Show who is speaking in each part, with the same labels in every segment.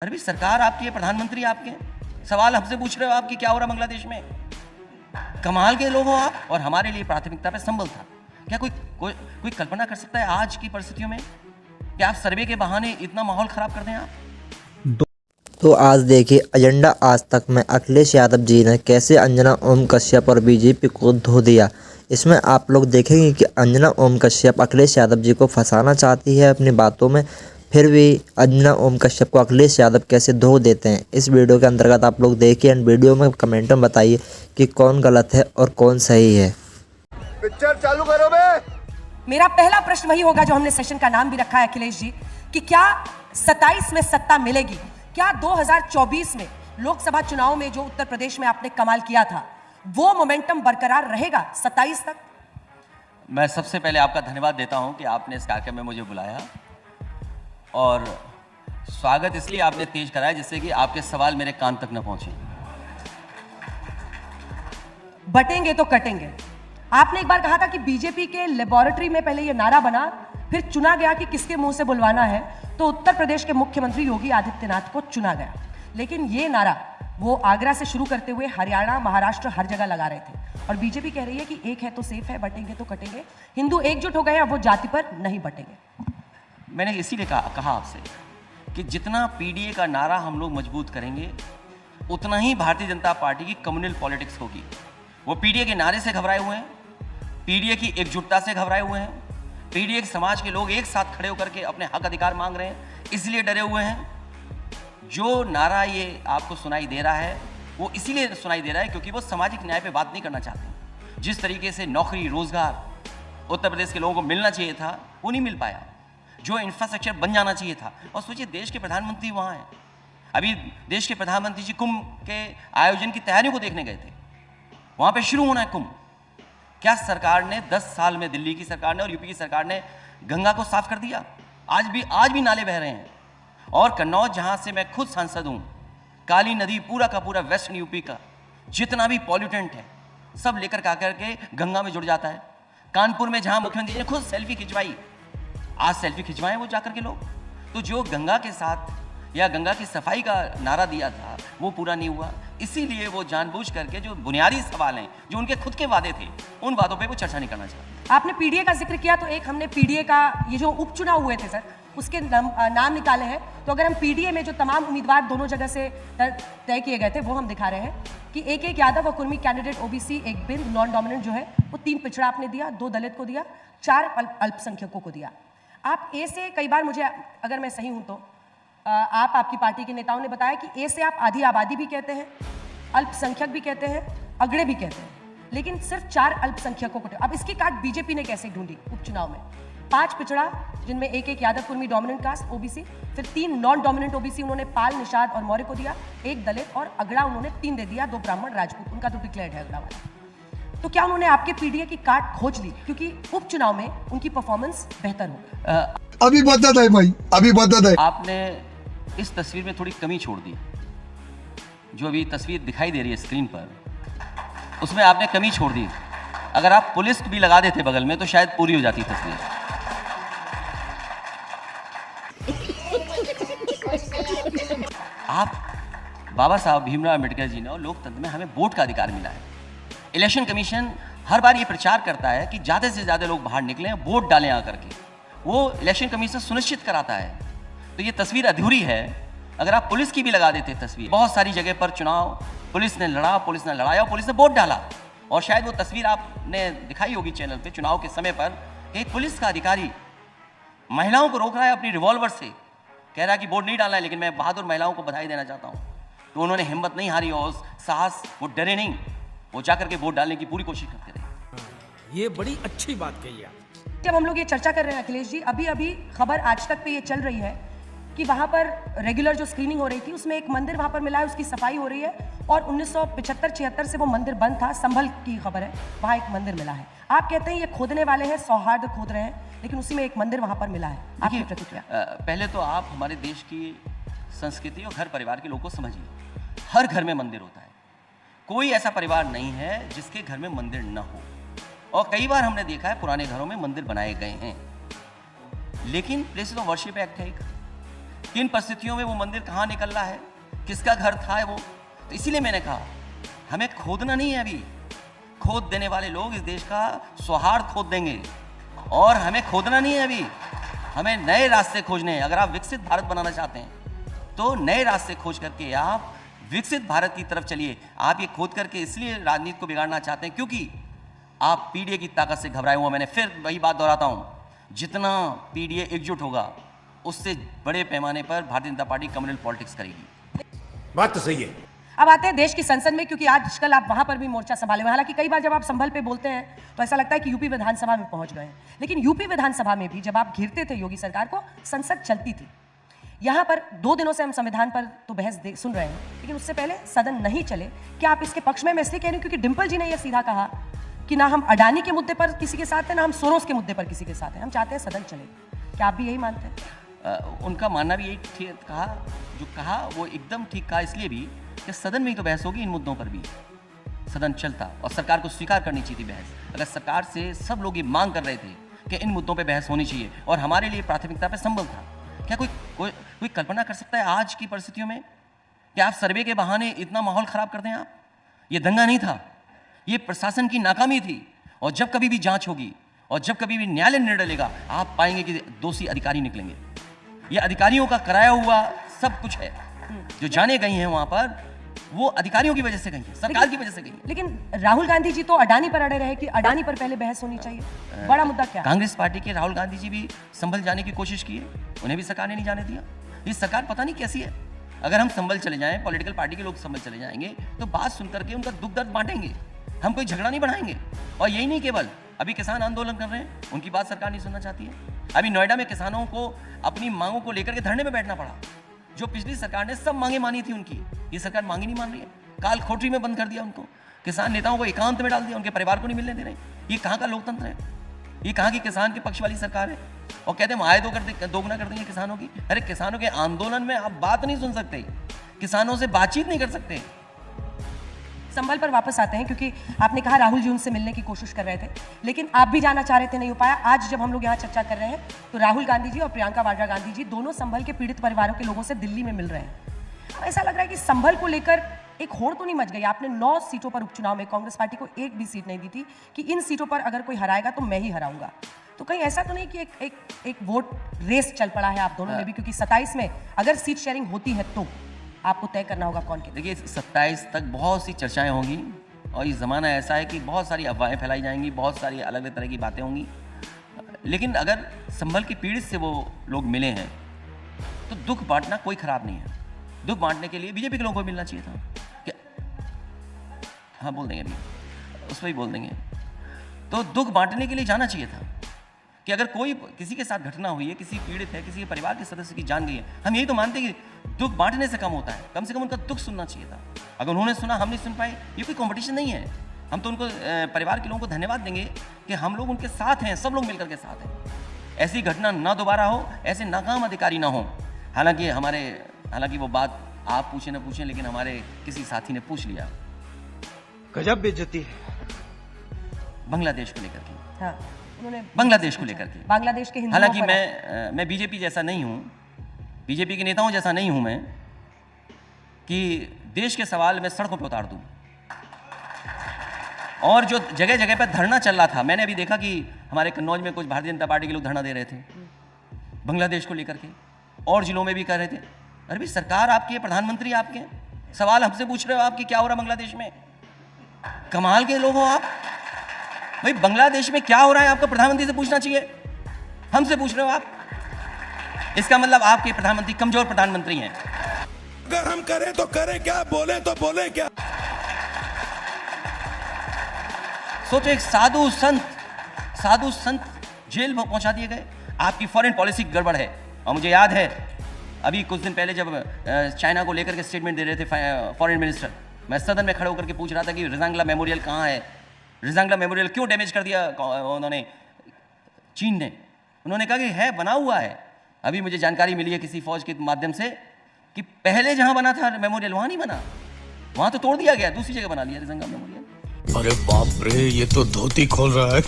Speaker 1: अरे भाई सरकार आपकी है, प्रधानमंत्री आपके हैं, सवाल हमसे पूछ रहे हो आप कि क्या हो रहा बांग्लादेश में। कमाल के लोग हो आप। और हमारे लिए प्राथमिकता पे संभल था। क्या कोई कल्पना कर सकता है आज की परिस्थितियों में कि आप सर्वे के बहाने इतना माहौल खराब कर दें आप।
Speaker 2: तो आज देखिए एजेंडा आज तक में अखिलेश यादव जी ने कैसे अंजना ओम कश्यप और बीजेपी को धो दिया। इसमें आप लोग देखेंगे कि अंजना ओम कश्यप अखिलेश यादव जी को फंसाना चाहती है अपनी बातों में, फिर भी अंजना ओम कश्यप को अखिलेश यादव कैसे धो देते हैं। इस वीडियो के अंतर्गत आप लोग देखिए एंड वीडियो में कमेंट में बताइए कि कौन गलत है और कौन सही है।
Speaker 3: पिक्चर चालू करो बे।
Speaker 4: मेरा पहला प्रश्न वही होगा जो हमने सेशन का नाम भी रखा है अखिलेश जी, कि क्या 27 में सत्ता मिलेगी? क्या 2024 में लोकसभा चुनाव में जो उत्तर प्रदेश में आपने कमाल किया था वो मोमेंटम बरकरार रहेगा 27 तक?
Speaker 1: मैं सबसे पहले आपका धन्यवाद देता हूं कि आपने इस कार्यक्रम में मुझे बुलाया और स्वागत इसलिए आपने तेज कराया जिससे कि आपके सवाल मेरे कान तक न पहुंचे।
Speaker 4: बटेंगे तो कटेंगे। आपने एक बार कहा था कि बीजेपी के लेबोरेटरी में पहले ये नारा बना, फिर चुना गया कि किसके मुंह से बुलवाना है, तो उत्तर प्रदेश के मुख्यमंत्री योगी आदित्यनाथ को चुना गया। लेकिन ये नारा वो आगरा से शुरू करते हुए हरियाणा, महाराष्ट्र हर जगह लगा रहे थे। और बीजेपी कह रही है कि एक है तो सेफ है, बटेंगे तो कटेंगे। हिंदू एकजुट हो गए हैं, वो जाति पर नहीं बटेंगे।
Speaker 1: मैंने इसीलिए कहा आपसे कि जितना पीडीए का नारा हम लोग मजबूत करेंगे उतना ही भारतीय जनता पार्टी की कम्युनल पॉलिटिक्स होगी। वो पीडीए के नारे से घबराए हुए हैं, पीडीए की एकजुटता से घबराए हुए हैं, पीडीए के समाज के लोग एक साथ खड़े होकर के अपने हक अधिकार मांग रहे हैं, इसलिए डरे हुए हैं। जो नारा ये आपको सुनाई दे रहा है वो इसीलिए सुनाई दे रहा है क्योंकि वो सामाजिक न्याय पे बात नहीं करना चाहते। जिस तरीके से नौकरी रोजगार उत्तर प्रदेश के लोगों को मिलना चाहिए था वो नहीं मिल पाया, जो इंफ्रास्ट्रक्चर बन जाना चाहिए था। और सोचिए देश के प्रधानमंत्री वहाँ हैं, अभी देश के प्रधानमंत्री जी कुंभ के आयोजन की तैयारियों को देखने गए थे, वहाँ पे शुरू होना है कुंभ। क्या सरकार ने 10 साल में, दिल्ली की सरकार ने और यूपी की सरकार ने गंगा को साफ कर दिया? आज भी नाले बह रहे हैं। और कन्नौज जहाँ से मैं खुद सांसद हूँ, काली नदी पूरा का पूरा वेस्टर्न यूपी का जितना भी पॉल्यूटेंट है सब लेकर का करके गंगा में जुड़ जाता है। कानपुर में जहाँ मुख्यमंत्री ने खुद सेल्फी खिंचवाई, आज सेल्फी खिंचवाएं वो जाकर के लोग। तो जो गंगा के साथ या गंगा की सफाई का नारा दिया था वो पूरा नहीं हुआ, इसीलिए वो जानबूझ करके जो बुनियादी सवाल हैं, जो उनके खुद के वादे थे, उन वादों पे वो चर्चा नहीं करना चाहते।
Speaker 4: आपने पीडीए का जिक्र किया, तो एक हमने पीडीए का ये जो उपचुनाव हुए थे सर, उसके नाम निकाले हैं। तो अगर हम पीडीए में जो तमाम उम्मीदवार दोनों जगह से तय किए गए थे वो हम दिखा रहे हैं कि एक यादव और कुर्मी कैंडिडेट ओबीसी, एक बिंद नॉन डोमिनेंट जो है वो 3 पिछड़ा आपने दिया, 2 दलित को दिया, 4 अल्पसंख्यकों को दिया। आप ए से कई बार, मुझे अगर मैं सही हूं तो आपकी पार्टी के नेताओं ने बताया कि ए से आप आधी आबादी भी कहते हैं, अल्पसंख्यक भी कहते हैं, अगड़े भी कहते हैं, लेकिन सिर्फ 4 अल्पसंख्यकों को। अब इसकी काट बीजेपी ने कैसे ढूंढी उपचुनाव में? 5 पिछड़ा जिनमें एक Yadav Kurmi dominant caste OBC, फिर 3 नॉन डोमिनेंट ओबीसी उन्होंने पाल, निषाद और मौर्य को दिया, 1 दलित और अगड़ा उन्होंने 3 दे दिया, 2 ब्राह्मण, राजपूत, उनका तो डिक्लेयर्ड है अगड़ा वाला। तो क्या उन्होंने आपके पीडीए की काट खोज ली क्योंकि उपचुनाव में उनकी परफॉर्मेंस बेहतर हो?
Speaker 3: अभी बदत है भाई, अभी बदत है।
Speaker 1: आपने इस तस्वीर में थोड़ी कमी छोड़ दी। जो अभी तस्वीर दिखाई दे रही है स्क्रीन पर, उसमें आपने कमी छोड़ दी। अगर आप पुलिस भी लगा देते बगल में तो शायद पूरी हो जाती तस्वीर। आप बाबा साहब भीमराव अम्बेडकर जी ने और लोकतंत्र में हमें वोट का अधिकार मिला है। इलेक्शन कमीशन हर बार ये प्रचार करता है कि ज़्यादा से ज़्यादा लोग बाहर निकलें, वोट डालें आकर के, वो इलेक्शन कमीशन सुनिश्चित कराता है। तो ये तस्वीर अधूरी है। अगर आप पुलिस की भी लगा देते तस्वीर, बहुत सारी जगह पर चुनाव पुलिस ने लड़ाया और पुलिस ने वोट डाला। और शायद वो तस्वीर आपने दिखाई होगी चैनल पे चुनाव के समय पर, एक पुलिस का अधिकारी महिलाओं को रोक रहा है अपनी रिवॉल्वर से, कह रहा है कि वोट नहीं डालना है, लेकिन मैं बहादुर महिलाओं को बधाई देना चाहता हूँ। तो उन्होंने हिम्मत नहीं हारी और साहस, वो डरे नहीं, वो जाकर के वोट डालने की पूरी कोशिश करते रहे।
Speaker 5: ये बड़ी अच्छी बात कही आप।
Speaker 4: जब हम लोग ये चर्चा कर रहे हैं अखिलेश जी, अभी खबर आज तक पे ये चल रही है कि वहाँ पर रेगुलर जो स्क्रीनिंग हो रही थी उसमें एक मंदिर वहाँ पर मिला है, उसकी सफाई हो रही है और 1975-76 से वो मंदिर बंद था। संभल की खबर है, वहाँ एक मंदिर मिला है। आप कहते हैं ये खोदने वाले हैं, सौहार्द खोद रहे हैं, लेकिन उसी में एक मंदिर वहाँ पर मिला है। आपकी प्रतिक्रिया?
Speaker 1: पहले तो आप हमारे देश की संस्कृति और घर परिवार के लोगों को समझिए। हर घर में मंदिर होता है, कोई ऐसा परिवार नहीं है जिसके घर में मंदिर न हो। और कई बार हमने देखा है पुराने घरों में मंदिर बनाए गए हैं, लेकिन प्लेसेस ऑफ वर्शिप एक्ट है एक, किन परिस्थितियों में वो मंदिर कहाँ निकल रहा है, किसका घर था वो। तो इसीलिए मैंने कहा हमें खोदना नहीं है, अभी खोद देने वाले लोग इस देश का सौहार्द खोद देंगे, और हमें खोदना नहीं है अभी, हमें नए रास्ते खोजने हैं। अगर आप विकसित भारत बनाना चाहते हैं तो नए रास्ते खोज करके आप विकसित भारत की तरफ चलिए। आप ये खोद करके इसलिए राजनीति को बिगाड़ना चाहते हैं क्योंकि आप पीडीए की ताकत से घबराए हुए। मैंने फिर वही बात दोहराता हूँ, जितना पीडीए एकजुट होगा उससे बड़े पैमाने पर Bharatiya Janata party communal politics करेगी।
Speaker 5: बात तो सही है।
Speaker 4: अब आते हैं देश की संसद में, क्योंकि आजकल आप वहां पर भी मोर्चा संभाले हुए हैं। हालांकि कई बार जब आप संभल पे बोलते हैं तो ऐसा लगता है कि यूपी विधानसभा में पहुंच गए हैं, लेकिन यूपी विधानसभा में भी जब आप घिरते थे योगी सरकार को, संसद चलती थी। यहाँ पर 2 दिनों से हम संविधान पर तो बहस सुन रहे हैं, लेकिन उससे पहले सदन नहीं चले। क्या आप इसके पक्ष में? मैं इसलिए कह रही हूँ क्योंकि डिम्पल जी ने यह सीधा कहा कि ना हम अडानी के मुद्दे पर किसी के साथ हैं, ना हम सोरोस के मुद्दे पर किसी के साथ हैं, हम चाहते हैं सदन चले। क्या आप भी यही मानते हैं?
Speaker 1: उनका मानना भी यही ठीक कहा, जो कहा वो एकदम ठीक कहा, इसलिए भी कि सदन में ही तो बहस होगी इन मुद्दों पर भी। सदन चलता और सरकार को स्वीकार करनी चाहिए थी बहस। अगर सरकार से सब लोग ये मांग कर रहे थे कि इन मुद्दों पे बहस होनी चाहिए और हमारे लिए प्राथमिकता पे संबल था, क्या कोई कल्पना कर सकता है आज की परिस्थितियों में कि आप सर्वे के बहाने इतना माहौल खराब कर दें? आप, ये दंगा नहीं था, ये प्रशासन की नाकामी थी। और जब कभी भी जांच होगी और जब कभी भी न्यायालय निर्णय लेगा, आप पाएंगे कि दोषी अधिकारी निकलेंगे। ये अधिकारियों का कराया हुआ सब कुछ है। जो जाने गई हैं वहां पर, वो अधिकारियों की वजह से गई है, सरकार की वजह से गई है।
Speaker 4: लेकिन राहुल गांधी जी तो अडानी पर अड़े रहे कि अडानी पर पहले बहस होनी चाहिए। बड़ा मुद्दा क्या?
Speaker 1: कांग्रेस पार्टी के राहुल गांधी जी भी संभल जाने की कोशिश की है, उन्हें भी सरकार ने नहीं जाने दिया। ये सरकार पता नहीं कैसी है। अगर हम संभल चले जाएं, पॉलिटिकल पार्टी के लोग संभल चले जाएंगे तो बात सुनकर के उनका दुख दर्द बांटेंगे, हम कोई झगड़ा नहीं बढ़ाएंगे। और यही नहीं, केवल अभी किसान आंदोलन कर रहे हैं, उनकी बात सरकार नहीं सुनना चाहती है। अभी नोएडा में किसानों को अपनी मांगों को लेकर के धरने में बैठना पड़ा। जो पिछली सरकार ने सब मांगे मानी थी उनकी, ये सरकार मांगी नहीं मान रही है। काल खोटरी में बंद कर दिया उनको, किसान नेताओं को एकांत में डाल दिया, उनके परिवार को नहीं मिलने दे रहे। ये कहाँ का लोकतंत्र है? ये कहाँ की किसान के पक्ष वाली सरकार है? और कहते हैं आय दोगुना कर देंगे किसानों की। अरे किसानों के आंदोलन में आप बात नहीं सुन सकते, किसानों से बातचीत नहीं कर सकते।
Speaker 4: संभल पर वापस आते हैं, क्योंकि आपने कहा राहुल जी उनसे मिलने की कोशिश कर रहे थे, लेकिन आप भी जाना चाह रहे थे, नहीं हो पाया। आज जब हम लोग यहाँ चर्चा कर रहे हैं तो राहुल गांधी जी और प्रियंका वाड्रा गांधी जी दोनों संभल के पीड़ित परिवारों के लोगों से दिल्ली में मिल रहे हैं। ऐसा लग रहा है कि संभल को लेकर एक होड़ तो नहीं मच गई? आपने 9 सीटों पर उपचुनाव में कांग्रेस पार्टी को एक भी सीट नहीं दी थी कि इन सीटों पर अगर कोई हराएगा तो मैं ही हराऊंगा। तो कहीं ऐसा तो नहीं कि एक वोट रेस चल पड़ा है आप दोनों में भी? क्योंकि 27 में अगर सीट शेयरिंग होती है तो आपको तय करना होगा कौन के।
Speaker 1: देखिए 27 तक बहुत सी चर्चाएं होंगी और ये ज़माना ऐसा है कि बहुत सारी अफवाहें फैलाई जाएंगी, बहुत सारी अलग अलग तरह की बातें होंगी। लेकिन अगर संभल के पीड़ित से वो लोग मिले हैं तो दुख बांटना कोई खराब नहीं है। दुख बांटने के लिए बीजेपी के लोगों को मिलना चाहिए था। क्या? हाँ बोल देंगे, अभी उस पर ही बोल देंगे। तो दुख बांटने के लिए जाना चाहिए था कि अगर कोई किसी के साथ घटना हुई है, किसी पीड़ित है, किसी के परिवार के सदस्य की जान गई है, हम यही तो मानते हैं कि दुख बांटने से कम होता है, कम से कम उनका दुख सुनना चाहिए था। अगर उन्होंने सुना, हम नहीं सुन पाए, ये कोई कंपटीशन नहीं है। हम तो उनको परिवार के लोगों को धन्यवाद देंगे कि हम लोग उनके साथ हैं, सब लोग मिलकर के साथ हैं। ऐसी घटना ना दोबारा हो, ऐसे नाकाम अधिकारी ना हो। हालांकि वो बात आप पूछे ना पूछें, लेकिन हमारे किसी साथी ने पूछ लिया।
Speaker 5: गजब बेइज्जती है।
Speaker 1: बांग्लादेश को लेकर के,
Speaker 4: हाँ, उन्होंने
Speaker 1: बांग्लादेश को लेकर के,
Speaker 4: बांग्लादेश के हिंदुओं
Speaker 1: हालांकि
Speaker 4: पर
Speaker 1: मैं बीजेपी जैसा नहीं हूँ, बीजेपी के नेताओं जैसा नहीं हूँ मैं कि देश के सवाल में सड़कों पर उतार दूँ। और जो जगह जगह पर धरना चल रहा था, मैंने अभी देखा कि हमारे कन्नौज में कुछ भारतीय जनता पार्टी के लोग धरना दे रहे थे बांग्लादेश को लेकर के, और जिलों में भी कर रहे थे। अरे भाई सरकार आपकी है, प्रधानमंत्री आपके, सवाल हमसे पूछ रहे हो आप कि क्या हो रहा बांग्लादेश में? कमाल के लोग हो आप भाई। बांग्लादेश में क्या हो रहा है आपको प्रधानमंत्री से पूछना चाहिए, हमसे पूछ रहे हो आप। इसका मतलब आपके प्रधानमंत्री कमजोर प्रधानमंत्री हैं।
Speaker 5: अगर हम करें तो करें क्या, बोले तो बोले क्या?
Speaker 1: सोचो, एक साधु संत जेल में पहुंचा दिए गए। आपकी फॉरेन पॉलिसी गड़बड़ है। और मुझे याद है अभी कुछ दिन पहले जब चाइना को लेकर के स्टेटमेंट दे रहे थे फॉरेन मिनिस्टर, मैं सदन में खड़े होकर के पूछ रहा था कि रिजांगला मेमोरियल कहाँ है, रिजांगला मेमोरियल क्यों डैमेज कर दिया उन्होंने, चीन ने। उन्होंने कहा कि है, बना हुआ है। अभी मुझे जानकारी मिली है किसी फौज के माध्यम से कि पहले जहां बना था मेमोरियल वहां नहीं बना, वहां तो तोड़ दिया गया, दूसरी जगह बना लिया रिजांगला मेमोरियल।
Speaker 5: अरे बाप रे, ये तो धोती खोल रहा है।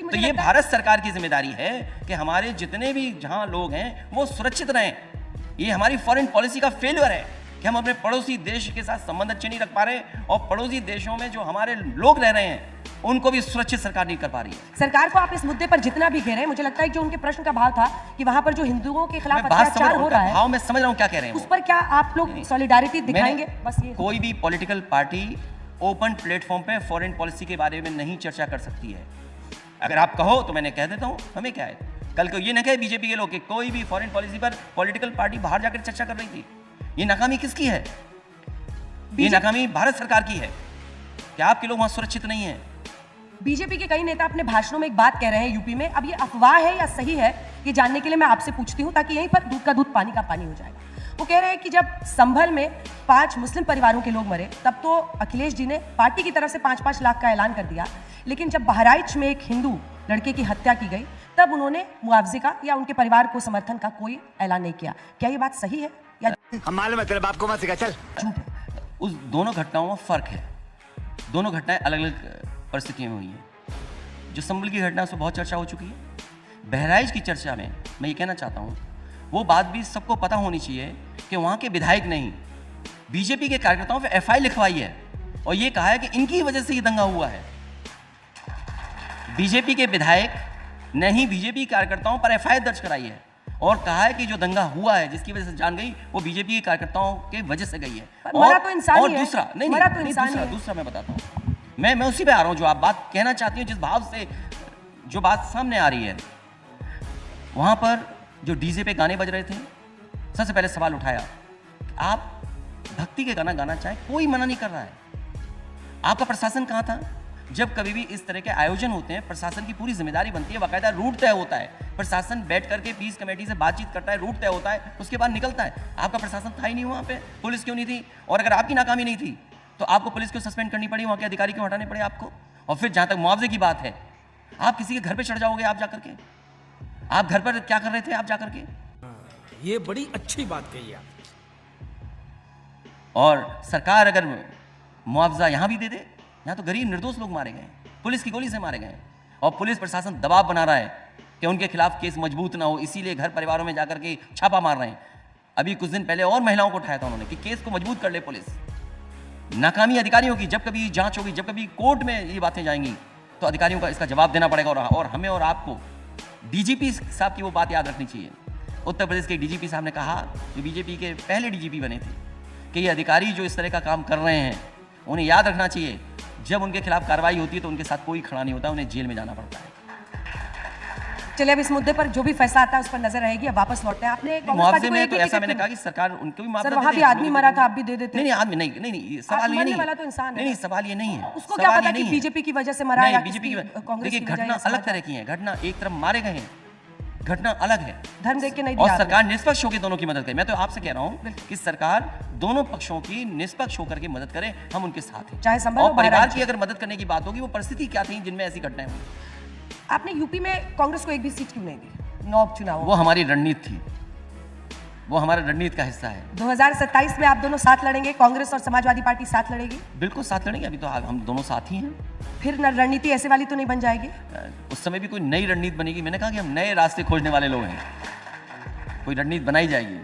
Speaker 1: तो ये भारत सरकार की जिम्मेदारी है कि हमारे जितने भी जहां लोग हैं वो सुरक्षित रहें। ये हमारी फॉरेन पॉलिसी का फेलियर है कि हम अपने पड़ोसी देश के साथ संबंध अच्छे नहीं रख पा रहे और पड़ोसी देशों में जो हमारे लोग रह रहे हैं उनको भी सुरक्षित सरकार नहीं कर पा रही है।
Speaker 4: सरकार को आप इस मुद्दे पर जितना भी घेरें, मुझे लगता है कि जो उनके प्रश्न का भाव था कि वहां पर जो हिंदुओं के खिलाफ अत्याचार हो रहा है,
Speaker 1: भाव मैं समझ रहा हूं क्या कह रहे हैं,
Speaker 4: उस पर क्या आप लोग सॉलिडारिटी दिखाएंगे? बस ये
Speaker 1: कोई भी पॉलिटिकल पार्टी ओपन प्लेटफॉर्म पे फॉरेन पॉलिसी के बारे में नहीं चर्चा कर सकती है। अगर आप कहो तो मैंने कह देता हूं, हमें क्या है, कल को ये न कहे बीजेपी के लोग कि कोई भी फॉरेन पॉलिसी पर पॉलिटिकल पार्टी बाहर जाकर चर्चा कर रही थी। ये नाकामी किसकी है? ये नाकामी भारत सरकार की है कि आपके लोग वहां सुरक्षित नहीं है।
Speaker 4: बीजेपी के कई नेता अपने भाषणों में एक बात कह रहे हैं यूपी में, अब ये अफवाह है या सही है ये जानने के लिए मैं आपसे पूछती हूं, ताकि यहीं पर दूध का दूध पानी का पानी हो जाएगा। वो कह रहे हैं कि जब संभल में 5 मुस्लिम परिवारों के लोग मरे तब तो अखिलेश जी ने पार्टी की तरफ से 5-5 लाख का ऐलान कर दिया, लेकिन जब बहराइच में एक हिंदू लड़के की हत्या की गई तब उन्होंने मुआवजे का या उनके परिवार को समर्थन का कोई ऐलान नहीं किया। क्या ये बात सही है या
Speaker 3: हम मालूम है तेरे बाप को मत सिखा, चल।
Speaker 1: झूठ है? उस दोनों घटनाओं में फर्क है। दोनों घटनाएं अलग अलग परिस्थितियों में हुई हैं। जो संभल की घटना उसमें बहुत चर्चा हो चुकी है। बहराइच की चर्चा में मैं ये कहना चाहता हूँ, वो बात भी सबको पता होनी चाहिए कि वहाँ के विधायक नहीं, बीजेपी के कार्यकर्ताओं पे एफआईआर लिखवाई है और ये कहा है कि इनकी वजह से ये दंगा हुआ है। बीजेपी के विधायक ने ही बीजेपी कार्यकर्ताओं पर एफआईआर दर्ज कराई है और कहा है कि जो दंगा हुआ है जिसकी वजह से जान गई वो बीजेपी के कार्यकर्ताओं के वजह से गई है।
Speaker 4: मरा तो इंसान
Speaker 1: और
Speaker 4: ही है।
Speaker 1: दूसरा दूसरा मैं बताता हूँ, मैं उसी पे आ रहा हूँ जो आप बात कहना चाहती हूँ, जिस भाव से जो बात सामने आ रही है। वहां पर जो डीजे पे गाने बज रहे थे, सबसे पहले सवाल उठाया, आप भक्ति के गाना गाना चाहें, कोई मना नहीं कर रहा है। आपका प्रशासन कहाँ था? जब कभी भी इस तरह के आयोजन होते हैं प्रशासन की पूरी जिम्मेदारी बनती है, बाकायदा रूट तय होता है, प्रशासन बैठ करके पीस कमेटी से बातचीत करता है, रूट तय होता है, उसके बाद निकलता है। आपका प्रशासन था ही नहीं वहाँ पे, पुलिस क्यों नहीं थी? और अगर आपकी नाकामी नहीं थी तो आपको पुलिस को सस्पेंड करनी पड़ी, वहाँ के अधिकारी क्यों हटाने पड़े आपको? और फिर जहाँ तक मुआवजे की बात है, आप किसी के घर पर चढ़ जाओगे आप जाकर के? आप घर पर क्या कर रहे थे आप जाकर के?
Speaker 6: ये बड़ी अच्छी बात कही आप।
Speaker 1: और सरकार अगर मुआवजा यहाँ भी दे दे, यहाँ तो गरीब निर्दोष लोग मारे गए, पुलिस की गोली से मारे गए, और पुलिस प्रशासन दबाव बना रहा है कि उनके खिलाफ केस मजबूत ना हो, इसीलिए घर परिवारों में जाकर के छापा मार रहे हैं। अभी कुछ दिन पहले और महिलाओं को उठाया था उन्होंने कि केस को मजबूत कर ले पुलिस। नाकामी अधिकारियों की जब कभी जांच होगी, जब कभी कोर्ट में ये बातें जाएंगी तो अधिकारियों का इसका जवाब देना पड़ेगा। और हमें और आपको डीजीपी साहब की वो बात याद रखनी चाहिए। उत्तर प्रदेश के डीजीपी साहब ने कहा, जो बीजेपी के पहले डीजीपी बने थे, कि ये अधिकारी जो इस तरह का काम कर रहे हैं उन्हें याद रखना चाहिए, जब उनके खिलाफ कार्रवाई होती है तो उनके साथ कोई खड़ा नहीं होता, उन्हें जेल में जाना पड़ता है।
Speaker 4: चलिए अब इस मुद्दे पर जो भी फैसला आता है उस पर नजर रहेगी। अब वापस लौटते हैं। आपने
Speaker 1: मुआवजे में तो ऐसा मैंने कहा कि सरकार उनको भी मुआवजा
Speaker 4: सर, वहाँ भी आदमी मरा था, आप भी दे देते।
Speaker 1: नहीं आदमी नहीं, सवाल ये नहीं
Speaker 4: वाला तो इंसान है।
Speaker 1: नहीं, सवाल ये नहीं है।
Speaker 4: उसको क्या पता कि बीजेपी की वजह से मरा या
Speaker 1: बीजेपी की
Speaker 4: कांग्रेस
Speaker 1: देखिए,
Speaker 4: की वजह
Speaker 1: घटना
Speaker 4: से
Speaker 1: अलग तरह की है। घटना एक तरफ मारे गए हैं, घटना अलग है।
Speaker 4: धर्म देख के नहीं
Speaker 1: और
Speaker 4: दिया
Speaker 1: सरकार निष्पक्ष होकर दोनों की मदद करे। मैं तो आपसे कह रहा हूँ कि सरकार दोनों पक्षों की निष्पक्ष होकर के मदद करे, हम उनके साथ हैं।
Speaker 4: चाहे संभव
Speaker 1: और
Speaker 4: हो,
Speaker 1: परिवार
Speaker 4: बहराइच
Speaker 1: की अगर मदद करने की बात होगी, वो परिस्थिति क्या थी जिनमें ऐसी घटनाएं हुई।
Speaker 4: आपने यूपी में कांग्रेस को एक भी सीट क्यों नहीं दी 9 उपचुनाव?
Speaker 1: वो हमारी रणनीति थी, वो हमारे रणनीति का हिस्सा है।
Speaker 4: 2027 में आप दोनों साथ लड़ेंगे, कांग्रेस और समाजवादी पार्टी साथ लड़ेगी?
Speaker 1: बिल्कुल साथ लड़ेंगे, अभी तो हम दोनों साथ ही हैं।
Speaker 4: फिर रणनीति ऐसे वाली तो नहीं बन जाएगी?
Speaker 1: उस समय भी कोई नई रणनीति बनेगी। मैंने कहा कि हम नए रास्ते खोजने वाले लोग हैं, कोई रणनीति बनाई जाएगी।